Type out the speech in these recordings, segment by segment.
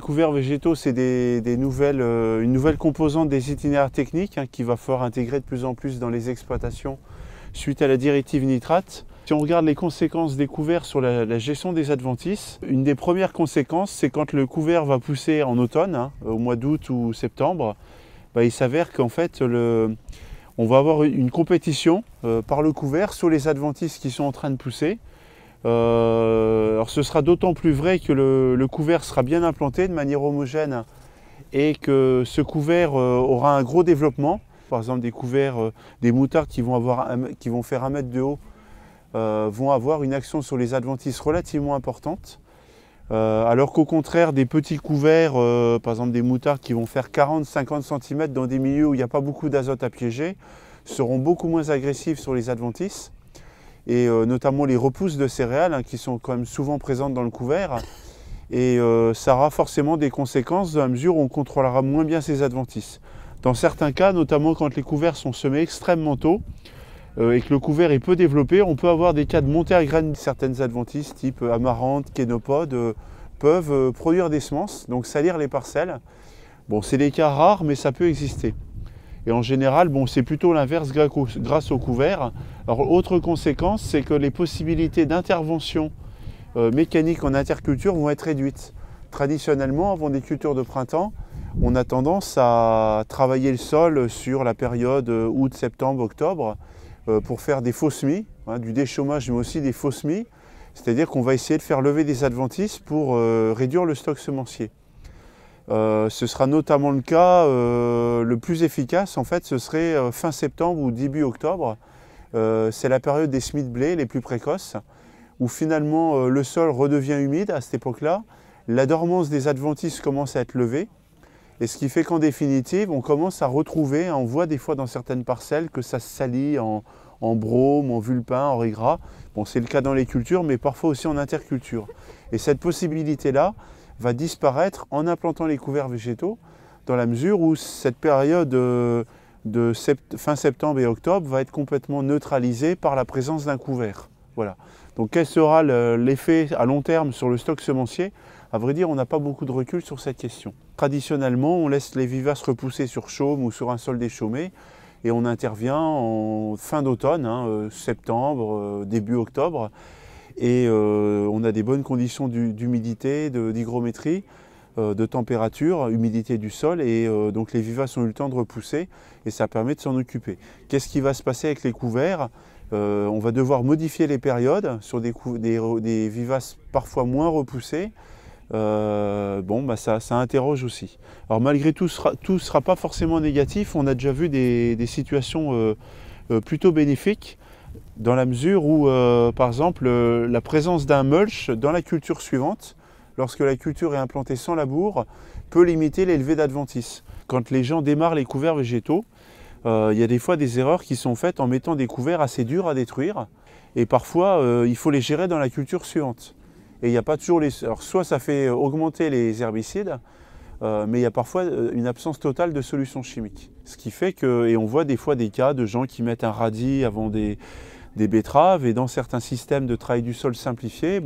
couverts végétaux, c'est une nouvelle composante des itinéraires techniques qu'il va falloir intégrer de plus en plus dans les exploitations suite à la directive nitrate. Si on regarde les conséquences des couverts sur la gestion des adventices, une des premières conséquences, c'est quand le couvert va pousser en automne, au mois d'août ou septembre, il s'avère qu'en fait, on va avoir une compétition par le couvert sur les adventices qui sont en train de pousser. Alors ce sera d'autant plus vrai que le couvert sera bien implanté de manière homogène et que ce couvert aura un gros développement. Par exemple, des couverts, des moutardes qui vont faire 1 mètre de haut vont avoir une action sur les adventices relativement importante. Alors qu'au contraire, des petits couverts, par exemple des moutardes qui vont faire 40-50 cm dans des milieux où il n'y a pas beaucoup d'azote à piéger, seront beaucoup moins agressifs sur les adventices. Et notamment les repousses de céréales qui sont quand même souvent présentes dans le couvert. Et ça aura forcément des conséquences dans la mesure où on contrôlera moins bien ces adventices. Dans certains cas, notamment quand les couverts sont semés extrêmement tôt et que le couvert est peu développé, on peut avoir des cas de montée à graines. Certaines adventices type amarante, kénopode peuvent produire des semences, donc salir les parcelles. Bon, c'est des cas rares, mais ça peut exister. Et en général, c'est plutôt l'inverse grâce au couvert. Alors, autre conséquence, c'est que les possibilités d'intervention mécanique en interculture vont être réduites. Traditionnellement, avant des cultures de printemps, on a tendance à travailler le sol sur la période août, septembre, octobre pour faire des faux semis, du déchômage, mais aussi des faux semis. C'est-à-dire qu'on va essayer de faire lever des adventices pour réduire le stock semencier. Ce sera notamment le cas, le plus efficace en fait, ce serait fin septembre ou début octobre. C'est la période des semis de blé les plus précoces, où finalement le sol redevient humide à cette époque-là. La dormance des adventices commence à être levée, et ce qui fait qu'en définitive, on commence à retrouver, on voit des fois dans certaines parcelles que ça se salit en brome, en vulpin, en régras. Bon, c'est le cas dans les cultures, mais parfois aussi en interculture. Et cette possibilité-là va disparaître en implantant les couverts végétaux, dans la mesure où cette période fin septembre et octobre va être complètement neutralisée par la présence d'un couvert. Voilà. Donc quel sera l'effet à long terme sur le stock semencier? À vrai dire, on n'a pas beaucoup de recul sur cette question. Traditionnellement, on laisse les vivaces repousser sur chaume ou sur un sol déchaumé et on intervient en fin d'automne, septembre, début octobre. Et on a des bonnes conditions d'humidité, d'hygrométrie, de température, humidité du sol, et donc les vivaces ont eu le temps de repousser et ça permet de s'en occuper. Qu'est-ce qui va se passer avec les couverts? On va devoir modifier les périodes sur des vivaces parfois moins repoussées. Ça interroge aussi. Alors malgré tout, tout ne sera pas forcément négatif. On a déjà vu des situations plutôt bénéfiques, dans la mesure où, par exemple, la présence d'un mulch dans la culture suivante, lorsque la culture est implantée sans labour, peut limiter l'élevée d'adventices. Quand les gens démarrent les couverts végétaux, il y a des fois des erreurs qui sont faites en mettant des couverts assez durs à détruire, et parfois il faut les gérer dans la culture suivante. Et il n'y a pas toujours Alors soit ça fait augmenter les herbicides, mais il y a parfois une absence totale de solutions chimiques. Ce qui fait que, et on voit des fois des cas de gens qui mettent un radis avant des betteraves, et dans certains systèmes de travail du sol simplifiés,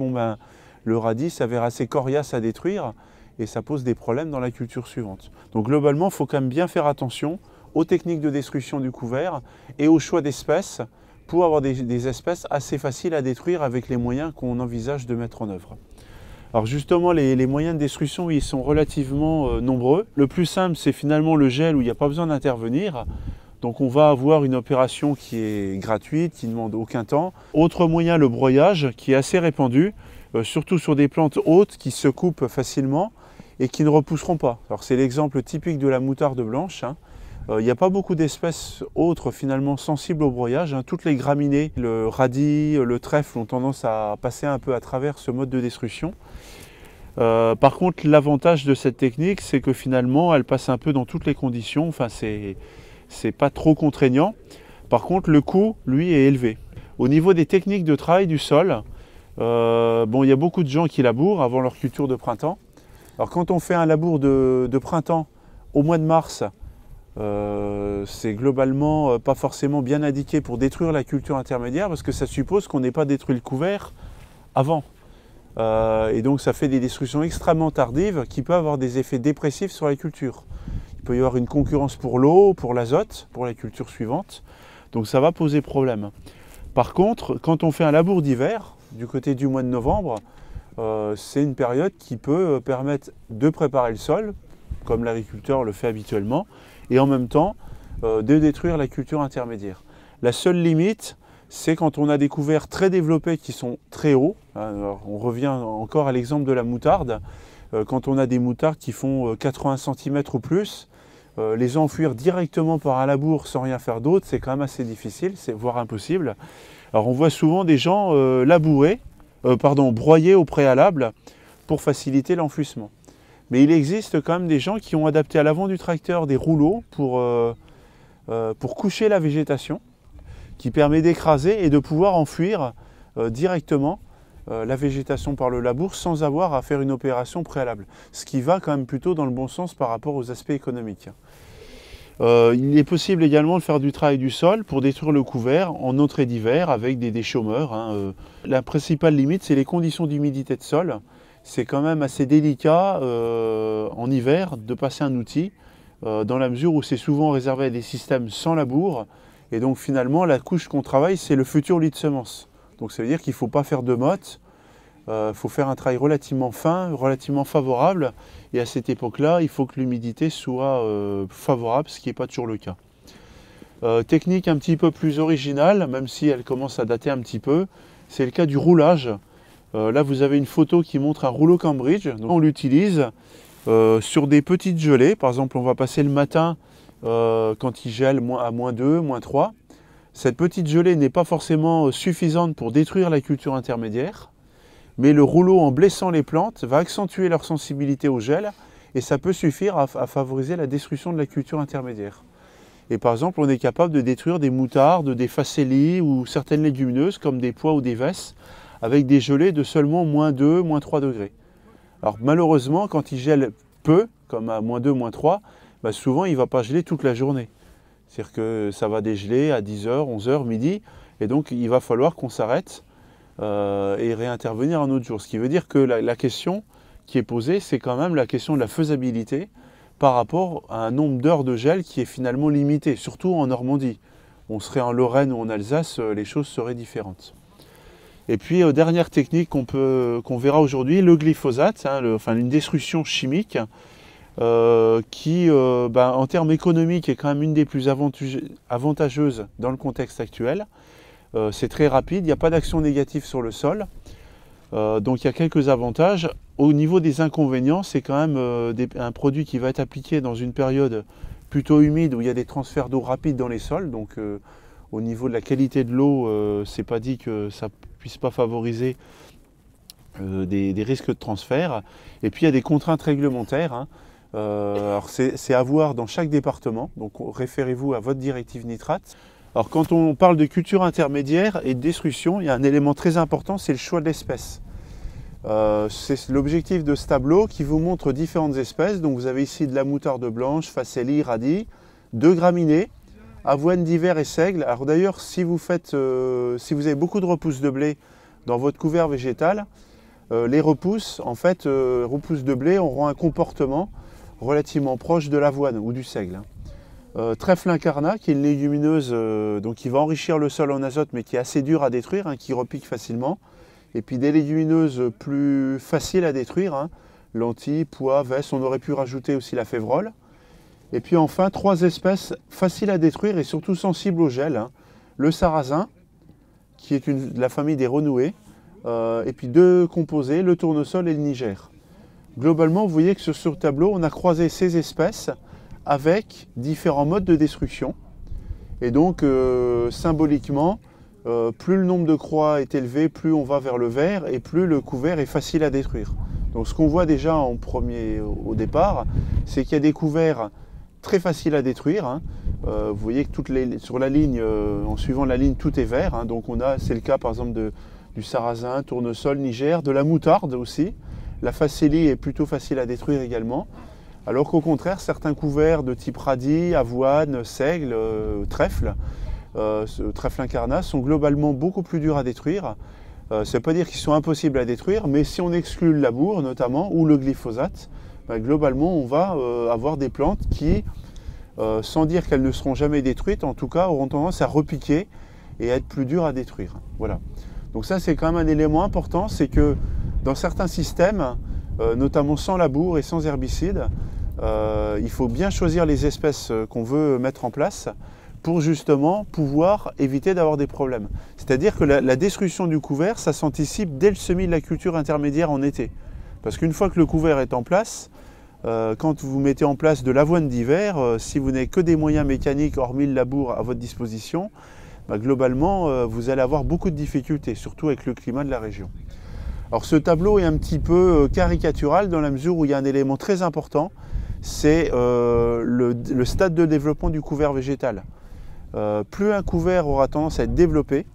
le radis s'avère assez coriace à détruire et ça pose des problèmes dans la culture suivante. Donc globalement, il faut quand même bien faire attention aux techniques de destruction du couvert et au choix d'espèces pour avoir des espèces assez faciles à détruire avec les moyens qu'on envisage de mettre en œuvre. Alors justement, les moyens de destruction, ils sont relativement nombreux. Le plus simple, c'est finalement le gel où il n'y a pas besoin d'intervenir. Donc on va avoir une opération qui est gratuite, qui ne demande aucun temps. Autre moyen, le broyage, qui est assez répandu, surtout sur des plantes hautes qui se coupent facilement et qui ne repousseront pas. Alors c'est l'exemple typique de la moutarde blanche. Il n'y a pas beaucoup d'espèces autres finalement sensibles au broyage. Toutes les graminées, le radis, le trèfle ont tendance à passer un peu à travers ce mode de destruction. Par contre, l'avantage de cette technique, c'est que finalement, elle passe un peu dans toutes les conditions. Enfin, c'est pas trop contraignant. Par contre, le coût, lui, est élevé. Au niveau des techniques de travail du sol, il y a beaucoup de gens qui labourent avant leur culture de printemps. Alors quand on fait un labour de printemps au mois de mars, c'est globalement pas forcément bien indiqué pour détruire la culture intermédiaire parce que ça suppose qu'on n'ait pas détruit le couvert avant. Et donc ça fait des destructions extrêmement tardives qui peuvent avoir des effets dépressifs sur la culture. Il peut y avoir une concurrence pour l'eau, pour l'azote, pour la culture suivante. Donc ça va poser problème. Par contre, quand on fait un labour d'hiver, du côté du mois de novembre, c'est une période qui peut permettre de préparer le sol, comme l'agriculteur le fait habituellement, et en même temps de détruire la culture intermédiaire. La seule limite, c'est quand on a des couverts très développés qui sont très hauts. Alors, on revient encore à l'exemple de la moutarde. Quand on a des moutardes qui font 80 cm ou plus, les enfouir directement par un labour sans rien faire d'autre, c'est quand même assez difficile, voire impossible. Alors on voit souvent des gens broyer au préalable pour faciliter l'enfouissement. Mais il existe quand même des gens qui ont adapté à l'avant du tracteur des rouleaux pour coucher la végétation, qui permet d'écraser et de pouvoir enfouir directement la végétation par le labour sans avoir à faire une opération préalable. Ce qui va quand même plutôt dans le bon sens par rapport aux aspects économiques. Il est possible également de faire du travail du sol pour détruire le couvert en entrée d'hiver avec des déchaumeurs. La principale limite, c'est les conditions d'humidité de sol. C'est quand même assez délicat en hiver de passer un outil dans la mesure où c'est souvent réservé à des systèmes sans labour. Et donc finalement, la couche qu'on travaille, c'est le futur lit de semences. Donc ça veut dire qu'il ne faut pas faire de motte, il faut faire un travail relativement fin, relativement favorable. Et à cette époque-là, il faut que l'humidité soit favorable, ce qui n'est pas toujours le cas. Technique un petit peu plus originale, même si elle commence à dater un petit peu, c'est le cas du roulage. Là, vous avez une photo qui montre un rouleau Cambridge. Donc, on l'utilise sur des petites gelées. Par exemple, on va passer le matin quand il gèle à -2, -3. Cette petite gelée n'est pas forcément suffisante pour détruire la culture intermédiaire, mais le rouleau, en blessant les plantes, va accentuer leur sensibilité au gel et ça peut suffire à favoriser la destruction de la culture intermédiaire. Et par exemple, on est capable de détruire des moutardes, des facélies ou certaines légumineuses comme des pois ou des vesses avec des gelées de seulement -2, -3 degrés. Alors malheureusement, quand il gèle peu, comme à -2, -3, souvent il ne va pas geler toute la journée. C'est-à-dire que ça va dégeler à 10h, 11h, midi, et donc il va falloir qu'on s'arrête et réintervenir un autre jour. Ce qui veut dire que la question qui est posée, c'est quand même la question de la faisabilité par rapport à un nombre d'heures de gel qui est finalement limité, surtout en Normandie. On serait en Lorraine ou en Alsace, les choses seraient différentes. Et puis, dernière technique qu'on verra aujourd'hui, le glyphosate, une destruction chimique qui, en termes économiques, est quand même une des plus avantageuses dans le contexte actuel. C'est très rapide, il n'y a pas d'action négative sur le sol. Donc il y a quelques avantages. Au niveau des inconvénients, c'est quand même un produit qui va être appliqué dans une période plutôt humide où il y a des transferts d'eau rapides dans les sols. Donc au niveau de la qualité de l'eau, c'est pas dit que ça puisse pas favoriser des risques de transfert. Et puis il y a des contraintes réglementaires. Alors c'est à voir dans chaque département. Donc référez-vous à votre directive nitrate. Alors quand on parle de culture intermédiaire et de destruction, il y a un élément très important, c'est le choix de l'espèce. C'est l'objectif de ce tableau qui vous montre différentes espèces. Donc vous avez ici de la moutarde blanche, facélie, radis, 2 graminées, avoine d'hiver et seigle. Alors d'ailleurs, si vous avez beaucoup de repousses de blé dans votre couvert végétal, les repousses de blé auront un comportement relativement proche de l'avoine ou du seigle. Trèfle incarnat, qui est une légumineuse qui va enrichir le sol en azote mais qui est assez dure à détruire, qui repique facilement. Et puis des légumineuses plus faciles à détruire, lentilles, pois, vesses, on aurait pu rajouter aussi la févrole. Et puis enfin 3 espèces faciles à détruire et surtout sensibles au gel. Le sarrasin, qui est de la famille des renouées, et puis 2 composés, le tournesol et le niger. Globalement, vous voyez que sur le tableau, on a croisé ces espèces avec différents modes de destruction. Et donc, symboliquement, plus le nombre de croix est élevé, plus on va vers le vert et plus le couvert est facile à détruire. Donc ce qu'on voit déjà au départ, c'est qu'il y a des couverts très faciles à détruire. Vous voyez que sur la ligne, en suivant la ligne, tout est vert. Donc c'est le cas par exemple du sarrasin, tournesol, niger, de la moutarde aussi. La facélie est plutôt facile à détruire également. Alors qu'au contraire, certains couverts de type radis, avoine, seigle, trèfle incarnat sont globalement beaucoup plus durs à détruire Ça ne veut pas dire qu'ils sont impossibles à détruire, mais si on exclut le labour notamment, ou le glyphosate, globalement on va avoir des plantes qui, sans dire qu'elles ne seront jamais détruites, en tout cas auront tendance à repiquer et à être plus dures à détruire. Voilà. Donc ça c'est quand même un élément important, c'est que dans certains systèmes, notamment sans labour et sans herbicide, il faut bien choisir les espèces qu'on veut mettre en place pour justement pouvoir éviter d'avoir des problèmes. C'est-à-dire que la destruction du couvert, ça s'anticipe dès le semis de la culture intermédiaire en été. Parce qu'une fois que le couvert est en place, quand vous mettez en place de l'avoine d'hiver, si vous n'avez que des moyens mécaniques hormis le labour à votre disposition, globalement vous allez avoir beaucoup de difficultés, surtout avec le climat de la région. Alors ce tableau est un petit peu caricatural dans la mesure où il y a un élément très important, c'est le stade de développement du couvert végétal. Plus un couvert aura tendance à être développé,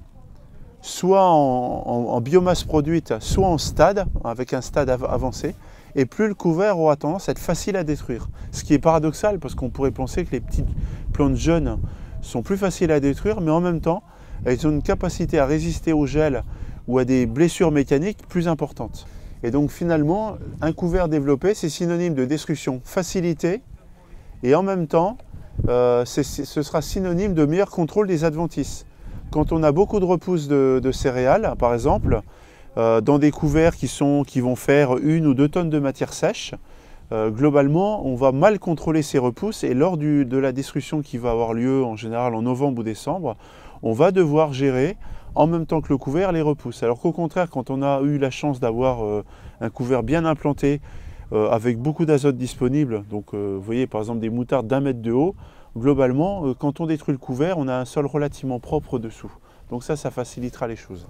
soit en biomasse produite, soit en stade, avec un stade avancé, et plus le couvert aura tendance à être facile à détruire. Ce qui est paradoxal, parce qu'on pourrait penser que les petites plantes jeunes sont plus faciles à détruire, mais en même temps, elles ont une capacité à résister au gel ou à des blessures mécaniques plus importantes. Et donc finalement, un couvert développé, c'est synonyme de destruction facilitée, et en même temps, ce sera synonyme de meilleur contrôle des adventices. Quand on a beaucoup de repousses de céréales, par exemple, dans des couverts qui vont faire 1 ou 2 tonnes de matière sèche, globalement, on va mal contrôler ces repousses et lors de la destruction qui va avoir lieu en général en novembre ou décembre, on va devoir gérer en même temps que le couvert les repousses. Alors qu'au contraire, quand on a eu la chance d'avoir un couvert bien implanté, avec beaucoup d'azote disponible, donc vous voyez par exemple des moutardes d'1 mètre de haut, globalement quand on détruit le couvert, on a un sol relativement propre dessous. Donc ça facilitera les choses.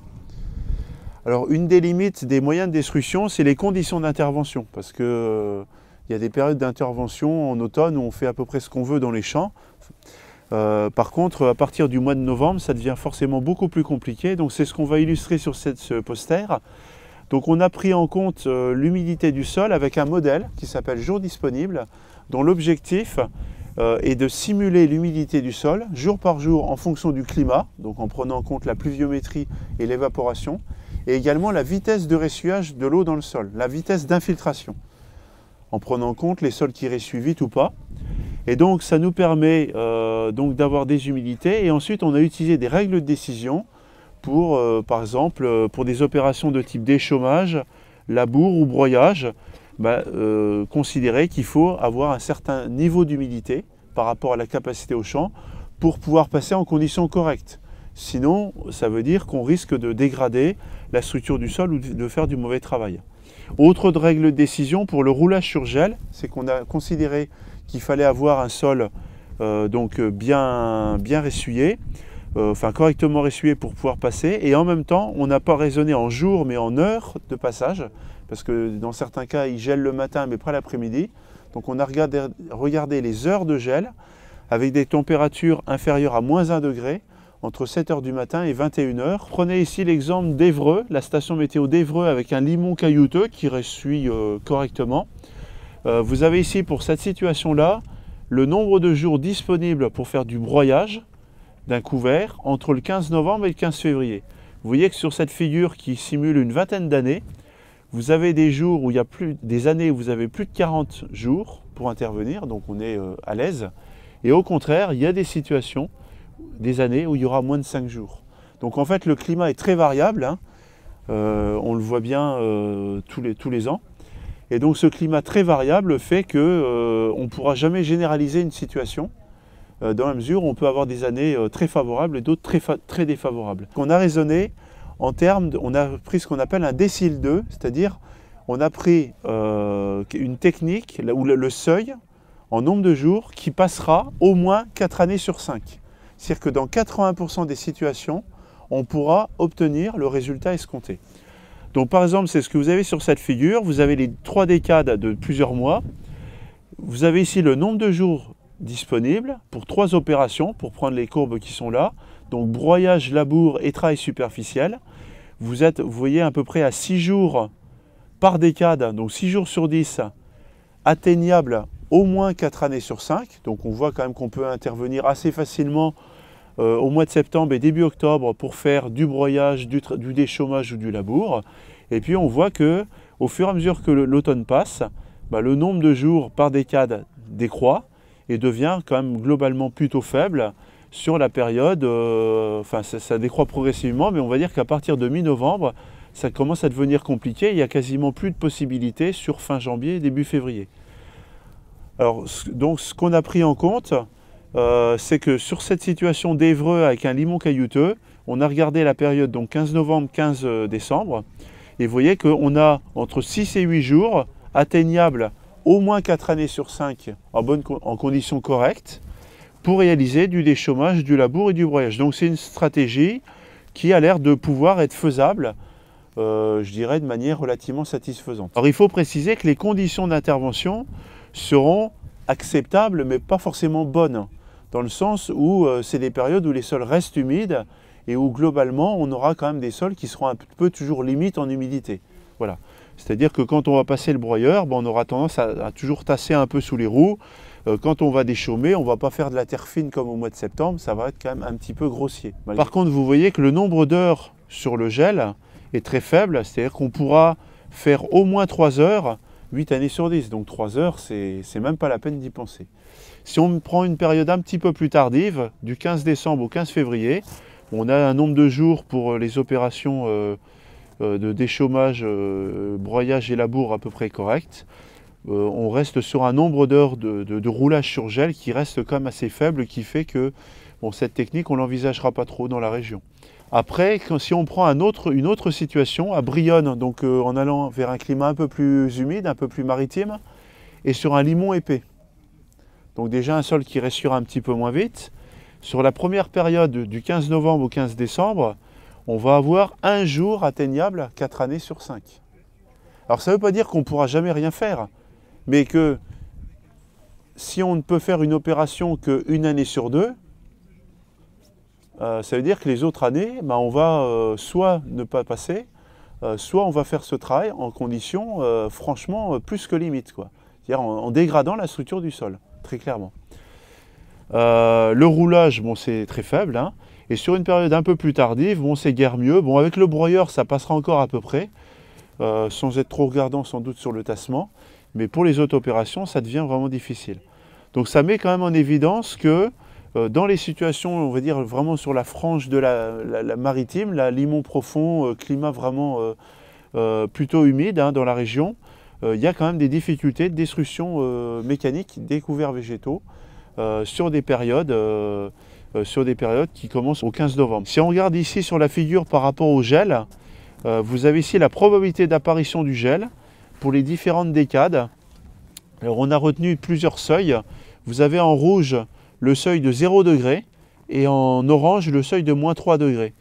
Alors une des limites des moyens de destruction, c'est les conditions d'intervention, parce que il y a des périodes d'intervention en automne où on fait à peu près ce qu'on veut dans les champs. Par contre, à partir du mois de novembre, ça devient forcément beaucoup plus compliqué, donc c'est ce qu'on va illustrer sur ce poster. Donc on a pris en compte l'humidité du sol avec un modèle qui s'appelle Jour disponible, dont l'objectif est de simuler l'humidité du sol jour par jour en fonction du climat, donc en prenant en compte la pluviométrie et l'évaporation, et également la vitesse de ressuyage de l'eau dans le sol, la vitesse d'infiltration, en prenant en compte les sols qui ressuient vite ou pas. Et donc ça nous permet donc d'avoir des humidités, et ensuite on a utilisé des règles de décision pour, par exemple, pour des opérations de type déchômage, labour ou broyage, considérer qu'il faut avoir un certain niveau d'humidité par rapport à la capacité au champ pour pouvoir passer en conditions correctes. Sinon, ça veut dire qu'on risque de dégrader la structure du sol ou de faire du mauvais travail. Autre règle de décision pour le roulage sur gel, c'est qu'on a considéré qu'il fallait avoir un sol bien ressuyé, correctement ressuyé pour pouvoir passer, et en même temps on n'a pas raisonné en jours mais en heures de passage, parce que dans certains cas il gèle le matin mais pas l'après-midi, donc on a regardé les heures de gel avec des températures inférieures à -1 degré entre 7 h du matin et 21 h. Prenez ici l'exemple d'Évreux, la station météo d'Évreux avec un limon caillouteux qui ressuie correctement. Vous avez ici pour cette situation-là le nombre de jours disponibles pour faire du broyage d'un couvert entre le 15 novembre et le 15 février. Vous voyez que sur cette figure qui simule une vingtaine d'années, vous avez des jours où il y a des années où vous avez plus de 40 jours pour intervenir, donc on est à l'aise. Et au contraire, il y a des situations, des années où il y aura moins de 5 jours. Donc en fait, le climat est très variable, hein. On le voit bien tous les ans. Et donc ce climat très variable fait qu'on ne pourra jamais généraliser une situation, dans la mesure où on peut avoir des années très favorables et d'autres très défavorables. On a raisonné en termes, on a pris ce qu'on appelle un décile 2, c'est-à-dire on a pris une technique où le seuil en nombre de jours qui passera au moins 4 années sur 5. C'est-à-dire que dans 80% des situations, on pourra obtenir le résultat escompté. Donc par exemple, c'est ce que vous avez sur cette figure, vous avez les 3 décades de plusieurs mois, vous avez ici le nombre de jours disponibles pour 3 opérations, pour prendre les courbes qui sont là, donc broyage, labour et travail superficiel. Vous voyez à peu près à 6 jours par décade, donc 6 jours sur 10, atteignables au moins 4 années sur 5, donc on voit quand même qu'on peut intervenir assez facilement au mois de septembre et début octobre pour faire du broyage, du déchômage ou du labour. Et puis on voit que au fur et à mesure que l'automne passe, le nombre de jours par décade décroît et devient quand même globalement plutôt faible sur la période, ça décroît progressivement, mais on va dire qu'à partir de mi-novembre, ça commence à devenir compliqué, il y a quasiment plus de possibilités sur fin janvier, début février. Alors, donc ce qu'on a pris en compte, c'est que sur cette situation d'Évreux avec un limon caillouteux, on a regardé la période donc 15 novembre, 15 décembre, et vous voyez qu'on a entre 6 et 8 jours atteignables au moins 4 années sur 5 en conditions correctes pour réaliser du déchômage, du labour et du broyage. Donc c'est une stratégie qui a l'air de pouvoir être faisable, je dirais, de manière relativement satisfaisante. Alors il faut préciser que les conditions d'intervention seront acceptables mais pas forcément bonnes, dans le sens où c'est des périodes où les sols restent humides et où globalement on aura quand même des sols qui seront un peu toujours limite en humidité. Voilà. C'est-à-dire que quand on va passer le broyeur, on aura tendance à toujours tasser un peu sous les roues. Quand on va déchaumer, on ne va pas faire de la terre fine comme au mois de septembre, ça va être quand même un petit peu grossier. Par contre, vous voyez que le nombre d'heures sur le gel est très faible, c'est-à-dire qu'on pourra faire au moins 3 heures, 8 années sur 10. Donc 3 heures, c'est même pas la peine d'y penser. Si on prend une période un petit peu plus tardive, du 15 décembre au 15 février, on a un nombre de jours pour les opérations de déchômage, broyage et labour à peu près correct. On reste sur un nombre d'heures de roulage sur gel qui reste quand même assez faible, qui fait que cette technique, on ne l'envisagera pas trop dans la région. Après, si on prend une autre situation, à Brionne, donc en allant vers un climat un peu plus humide, un peu plus maritime, et sur un limon épais. Donc déjà un sol qui respire un petit peu moins vite. Sur la première période du 15 novembre au 15 décembre, on va avoir un jour atteignable 4 années sur 5. Alors ça ne veut pas dire qu'on ne pourra jamais rien faire, mais que si on ne peut faire une opération qu'une année sur 2, ça veut dire que les autres années, on va soit ne pas passer, soit on va faire ce travail en conditions franchement plus que limites, c'est-à-dire en dégradant la structure du sol, très clairement. Le roulage, c'est très faible, hein, et sur une période un peu plus tardive, c'est guère mieux. Avec le broyeur, ça passera encore à peu près, sans être trop regardant sans doute sur le tassement, mais pour les autres opérations, ça devient vraiment difficile. Donc ça met quand même en évidence que dans les situations, on va dire vraiment sur la frange de la maritime, la limon profond, climat vraiment plutôt humide dans la région, il y a quand même des difficultés de destruction mécanique des couverts végétaux sur des périodes qui commencent au 15 novembre. Si on regarde ici sur la figure par rapport au gel, vous avez ici la probabilité d'apparition du gel pour les différentes décades. Alors on a retenu plusieurs seuils. Vous avez en rouge le seuil de 0 degré et en orange le seuil de moins 3 degrés.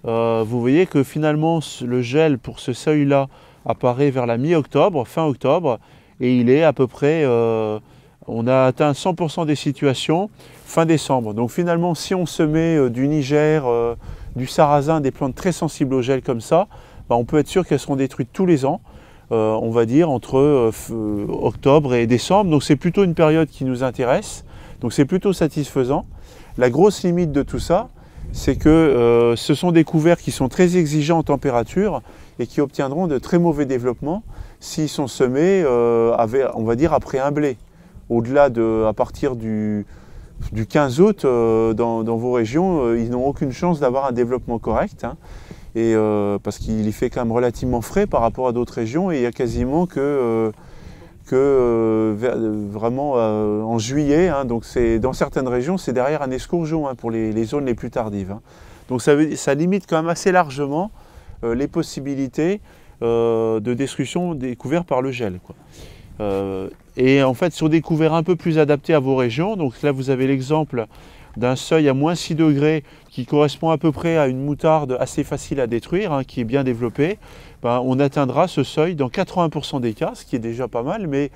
Vous voyez que finalement le gel pour ce seuil-là apparaît vers la mi-octobre, fin octobre, et il est à peu près, on a atteint 100% des situations fin décembre. Donc finalement, si on se met du Niger, du sarrasin, des plantes très sensibles au gel comme ça, on peut être sûr qu'elles seront détruites tous les ans, on va dire entre octobre et décembre. Donc c'est plutôt une période qui nous intéresse, donc c'est plutôt satisfaisant. La grosse limite de tout ça, c'est que ce sont des couverts qui sont très exigeants en température et qui obtiendront de très mauvais développements s'ils sont semés, on va dire, après un blé. Au-delà à partir du 15 août, dans vos régions, ils n'ont aucune chance d'avoir un développement correct, hein, parce qu'il y fait quand même relativement frais par rapport à d'autres régions, et il y a quasiment vraiment en juillet, hein, donc dans certaines régions, c'est derrière un escourgeon pour les zones les plus tardives. Hein. Donc ça limite quand même assez largement les possibilités de destruction des couverts par le gel, et en fait, sur des couverts un peu plus adaptés à vos régions, donc là vous avez l'exemple d'un seuil à moins 6 degrés qui correspond à peu près à une moutarde assez facile à détruire, hein, qui est bien développée, on atteindra ce seuil dans 80% des cas, ce qui est déjà pas mal, mais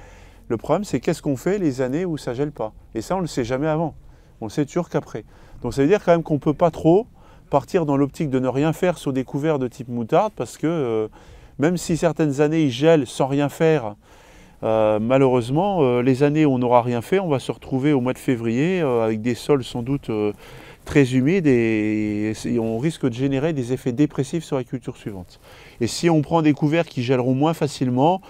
le problème c'est qu'est-ce qu'on fait les années où ça ne gèle pas? Et ça on ne le sait jamais avant, on le sait toujours qu'après. Donc ça veut dire quand même qu'on ne peut pas trop partir dans l'optique de ne rien faire sur des couverts de type moutarde, parce que même si certaines années ils gèlent sans rien faire, Malheureusement, les années où on n'aura rien fait, on va se retrouver au mois de février avec des sols sans doute très humides et on risque de générer des effets dépressifs sur la culture suivante. Et si on prend des couverts qui gèleront moins facilement,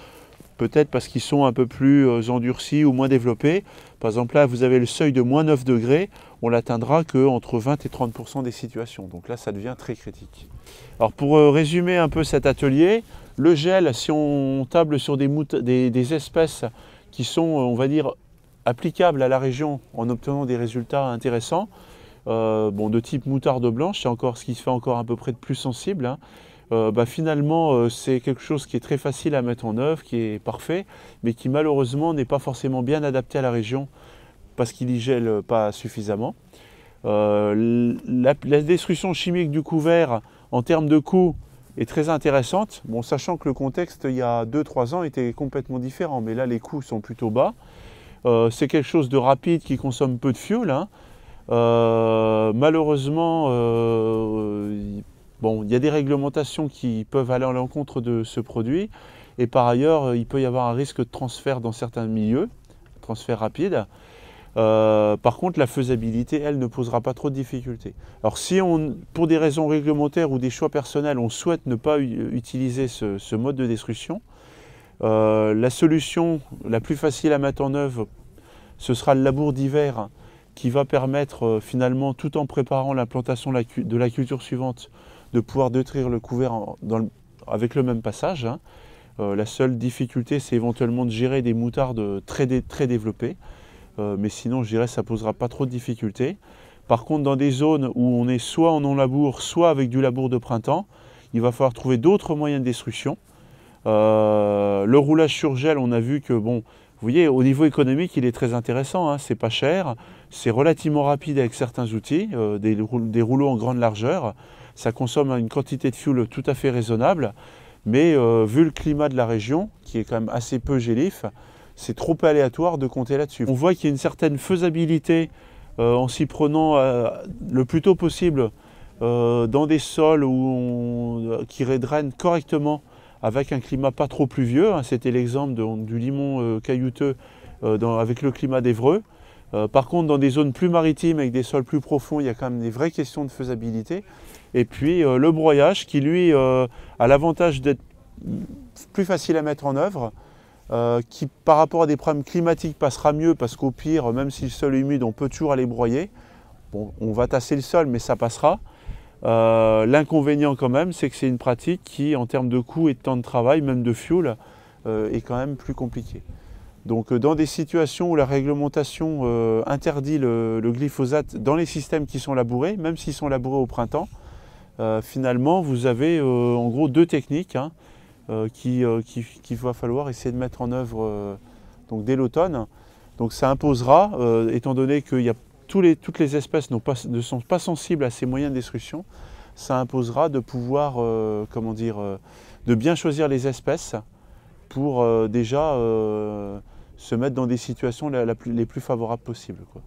peut-être parce qu'ils sont un peu plus endurcis ou moins développés, par exemple là vous avez le seuil de moins 9 degrés, on l'atteindra qu'entre 20 et 30% des situations. Donc là ça devient très critique. Alors pour résumer un peu cet atelier, le gel, si on table sur des espèces qui sont, on va dire, applicables à la région en obtenant des résultats intéressants, de type moutarde blanche, c'est encore ce qui se fait encore à peu près de plus sensible, hein. Finalement, c'est quelque chose qui est très facile à mettre en œuvre, qui est parfait, mais qui malheureusement n'est pas forcément bien adapté à la région parce qu'il n'y gèle pas suffisamment. La destruction chimique du couvert en termes de coût est très intéressante, sachant que le contexte il y a 2-3 ans était complètement différent, mais là les coûts sont plutôt bas. C'est quelque chose de rapide qui consomme peu de fuel, hein. Malheureusement, il y a des réglementations qui peuvent aller à l'encontre de ce produit et par ailleurs, il peut y avoir un risque de transfert dans certains milieux, transfert rapide. Par contre, la faisabilité, elle, ne posera pas trop de difficultés. Alors si pour des raisons réglementaires ou des choix personnels, on souhaite ne pas utiliser ce mode de destruction, la solution la plus facile à mettre en œuvre, ce sera le labour d'hiver qui va permettre finalement, tout en préparant l'implantation de la culture suivante, de pouvoir détruire le couvert avec le même passage, hein. La seule difficulté, c'est éventuellement de gérer des moutardes très développées. Mais sinon, je dirais que ça ne posera pas trop de difficultés. Par contre, dans des zones où on est soit en non-labour, soit avec du labour de printemps, il va falloir trouver d'autres moyens de destruction. Le roulage sur gel, on a vu que, vous voyez, au niveau économique, il est très intéressant, hein, c'est pas cher, c'est relativement rapide avec certains outils, des rouleaux en grande largeur. Ça consomme une quantité de fuel tout à fait raisonnable, mais vu le climat de la région, qui est quand même assez peu gélif, c'est trop aléatoire de compter là-dessus. On voit qu'il y a une certaine faisabilité en s'y prenant le plus tôt possible dans des sols qui drainent correctement avec un climat pas trop pluvieux, hein. C'était l'exemple du limon caillouteux avec le climat d'Évreux. Par contre, dans des zones plus maritimes, avec des sols plus profonds, il y a quand même des vraies questions de faisabilité. Et puis le broyage, qui lui a l'avantage d'être plus facile à mettre en œuvre, qui par rapport à des problèmes climatiques passera mieux, parce qu'au pire, même si le sol est humide, on peut toujours aller broyer. On va tasser le sol, mais ça passera. L'inconvénient quand même, c'est que c'est une pratique qui, en termes de coût et de temps de travail, même de fuel, est quand même plus compliquée. Donc dans des situations où la réglementation interdit le glyphosate dans les systèmes qui sont labourés, même s'ils sont labourés au printemps, finalement vous avez en gros deux techniques, hein, qu'il va falloir essayer de mettre en œuvre dès l'automne. Donc ça imposera, étant donné que toutes les espèces ne sont pas sensibles à ces moyens de destruction, ça imposera de pouvoir de bien choisir les espèces pour déjà se mettre dans des situations les plus favorables possibles, quoi.